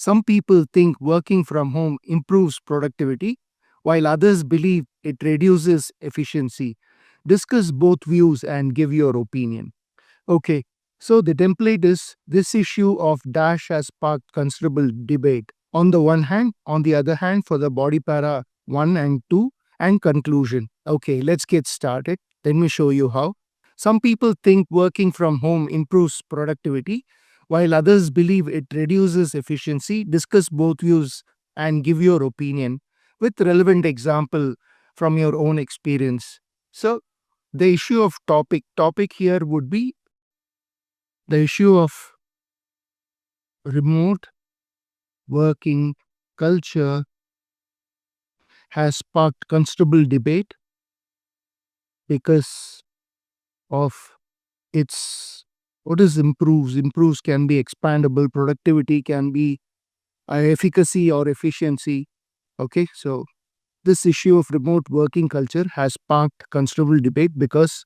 Some people think working from home improves productivity, while others believe it reduces efficiency. Discuss both views and give your opinion. Okay, so the template is this issue of dash has sparked considerable debate. On the one hand, on the other hand, for the body para 1 and 2 and conclusion. Okay, let's get started. Let me show you how. Some people think working from home improves productivity, while others believe it reduces efficiency. Discuss both views and give your opinion with relevant example from your own experience. So, the issue of topic here would be the issue of remote working culture has sparked considerable debate because of its what is improves can be expandable, productivity can be efficacy or efficiency. Okay, so this issue of remote working culture has sparked considerable debate because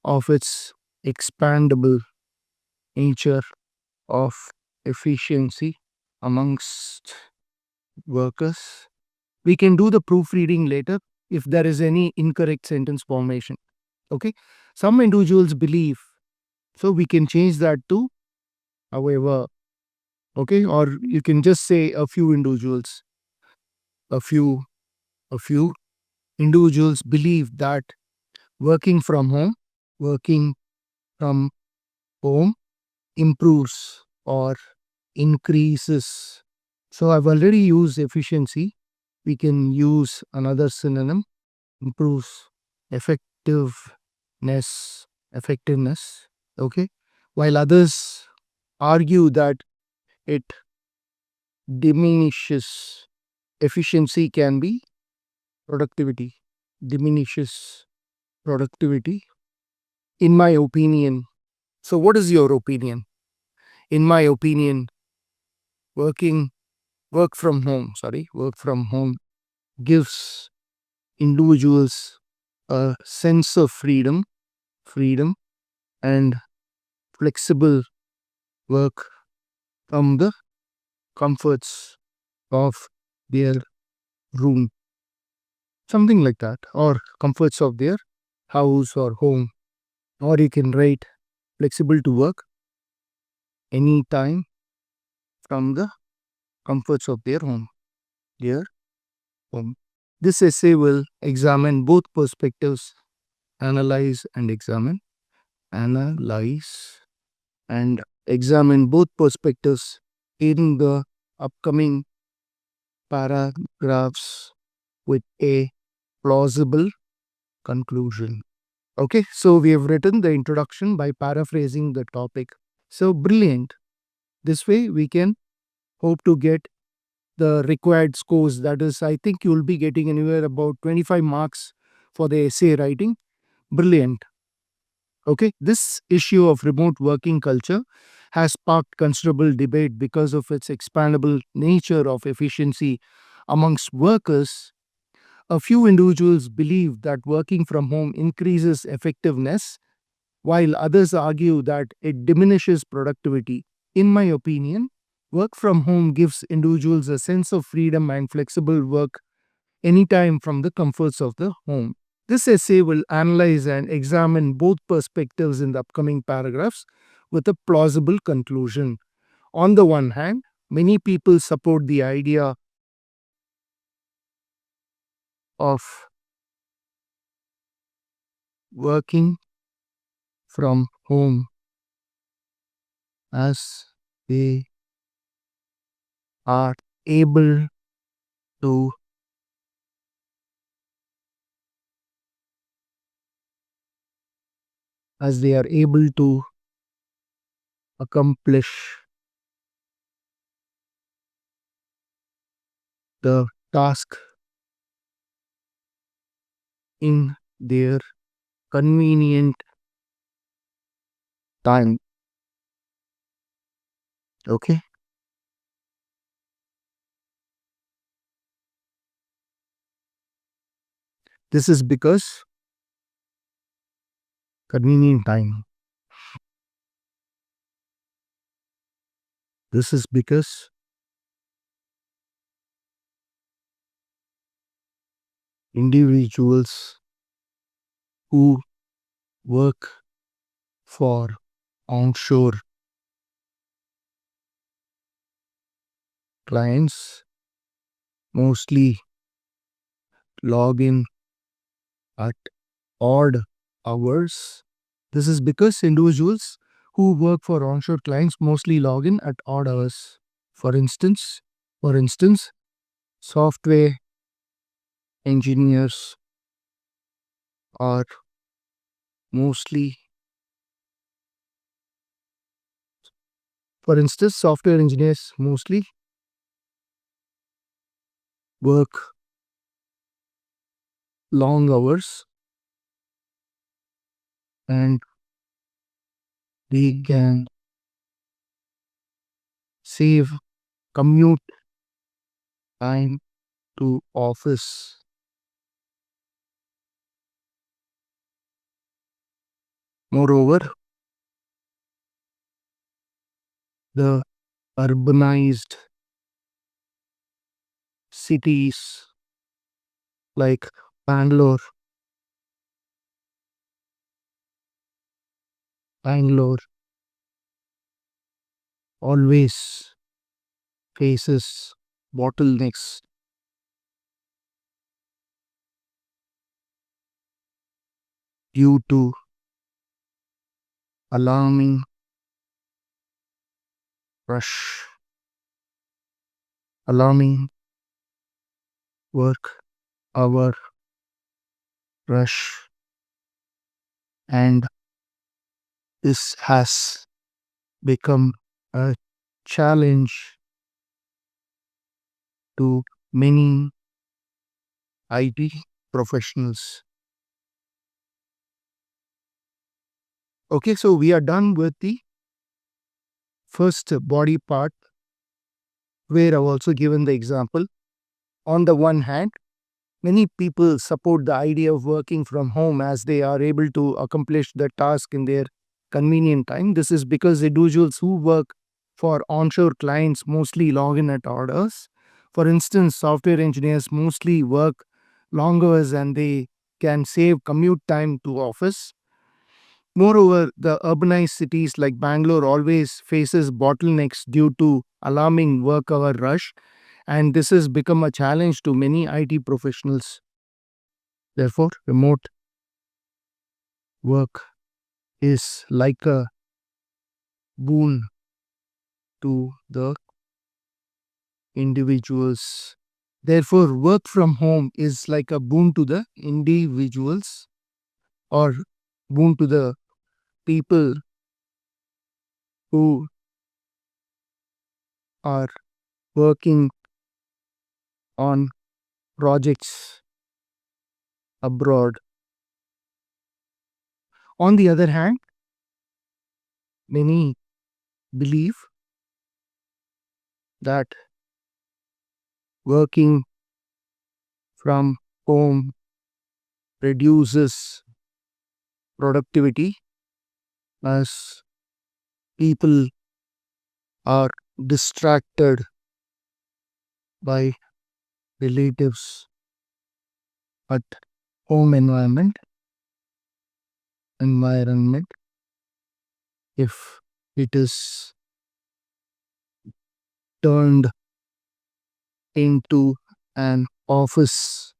of its expandable nature of efficiency amongst workers. We can do the proofreading later if there is any incorrect sentence formation. Okay, some individuals believe, so we can change that to however. Okay, or you can just say a few individuals, a few a few individuals believe that working from home working from home improves or increases. So I've already used efficiency. We can use another synonym, improves effectiveness. Okay, while others argue that it diminishes efficiency, can be productivity, diminishes productivity. In my opinion, so what is your opinion? In my opinion, working work from home gives individuals a sense of freedom and flexible work from the comforts of their room, something like that, or comforts of their house or home. Or you can write flexible to work anytime from the comforts of their home. This essay will examine both perspectives, analyze and analyze and examine both perspectives in the upcoming paragraphs with a plausible conclusion. Okay, so we have written the introduction by paraphrasing the topic. So brilliant. This way we can hope to get the required scores. That is, I think you will be getting anywhere about 25 marks for the essay writing. Brilliant. Okay, this issue of remote working culture has sparked considerable debate because of its expandable nature of efficiency amongst workers. A few individuals believe that working from home increases effectiveness, while others argue that it diminishes productivity. In my opinion, work from home gives individuals a sense of freedom and flexible work anytime from the comforts of the home. This essay will analyze and examine both perspectives in the upcoming paragraphs with a plausible conclusion. On the one hand, many people support the idea of working from home as they are able to accomplish the task in their convenient time. Okay, this is because convenient time. This is because individuals who work for onshore clients mostly log in at odd hours. This is because individuals who work for onshore clients mostly log in at odd hours. For instance, for instance, software engineers are mostly software engineers mostly work long hours and they can save commute time to office. Moreover, the urbanized cities like Bangalore, Bangalore always faces bottlenecks due to alarming rush, alarming work hour rush, and this has become a challenge to many IT professionals. Okay, so we are done with the first body part where I've also given the example. On the one hand, many people support the idea of working from home as they are able to accomplish the task in their convenient time. This is because individuals who work for onshore clients mostly log in at odd hours. For instance, software engineers mostly work long hours and they can save commute time to office. Moreover, the urbanized cities like Bangalore always faces bottlenecks due to alarming work hour rush, and this has become a challenge to many IT professionals. Therefore, remote work is like a boon to the individuals. Therefore, work from home is like a boon to the individuals or boon to the people who are working on projects abroad. On the other hand, many believe that working from home reduces productivity as people are distracted by relatives at home environment if it is turned into an office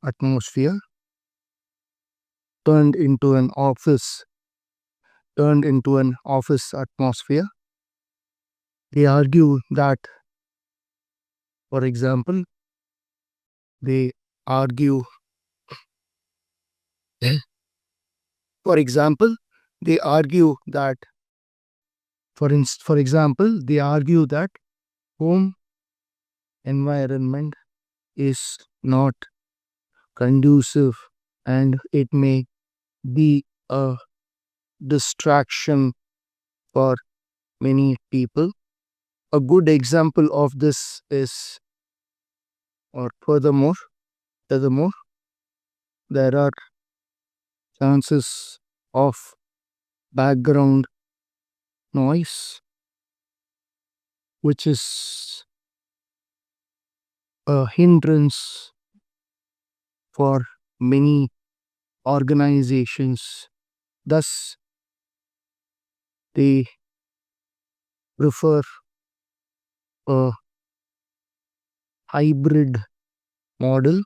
atmosphere, turned into an office, turned into an office atmosphere. They argue that, for example, they argue, for example, they argue that, for example, they argue that home environment is not conducive and it may be a distraction for many people. A good example of this is, or furthermore, there are chances of background noise, which is a hindrance for many organizations. Thus, they prefer a hybrid model,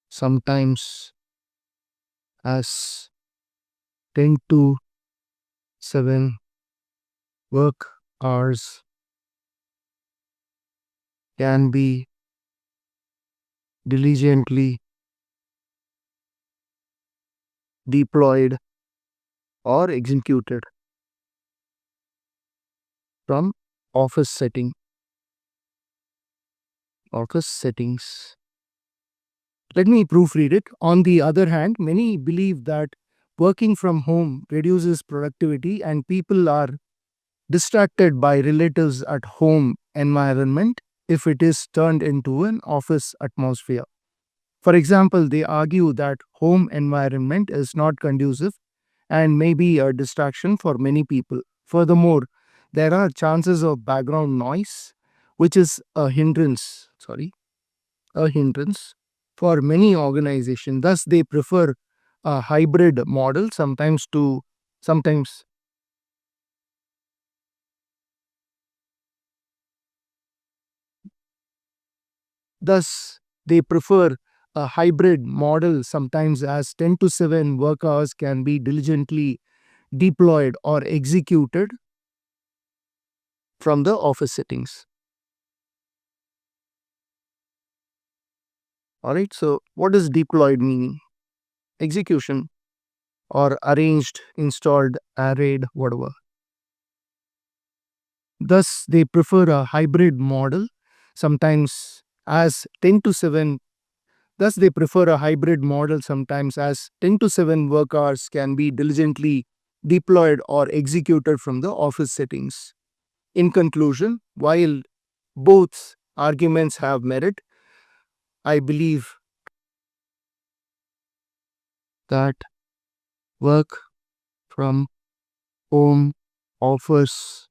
sometimes as 10 to 7 work hours can be diligently deployed or executed from office setting office settings. Let me proofread it. On the other hand, many believe that working from home reduces productivity and people are distracted by relatives at home environment if it is turned into an office atmosphere. For example, they argue that home environment is not conducive and may be a distraction for many people. Furthermore, there are chances of background noise, which is a hindrance for many organizations. Thus, they prefer a hybrid model, sometimes thus they prefer a hybrid model sometimes as 10 to 7 work hours can be diligently deployed or executed from the office settings. All right, so what does deployed meaning? Execution or arranged, installed, arrayed, whatever. Thus, they prefer a hybrid model, sometimes as 10 to 7. Thus, they prefer a hybrid model sometimes as 10 to 7 work hours can be diligently deployed or executed from the office settings. In conclusion, while both arguments have merit, I believe that work from home offers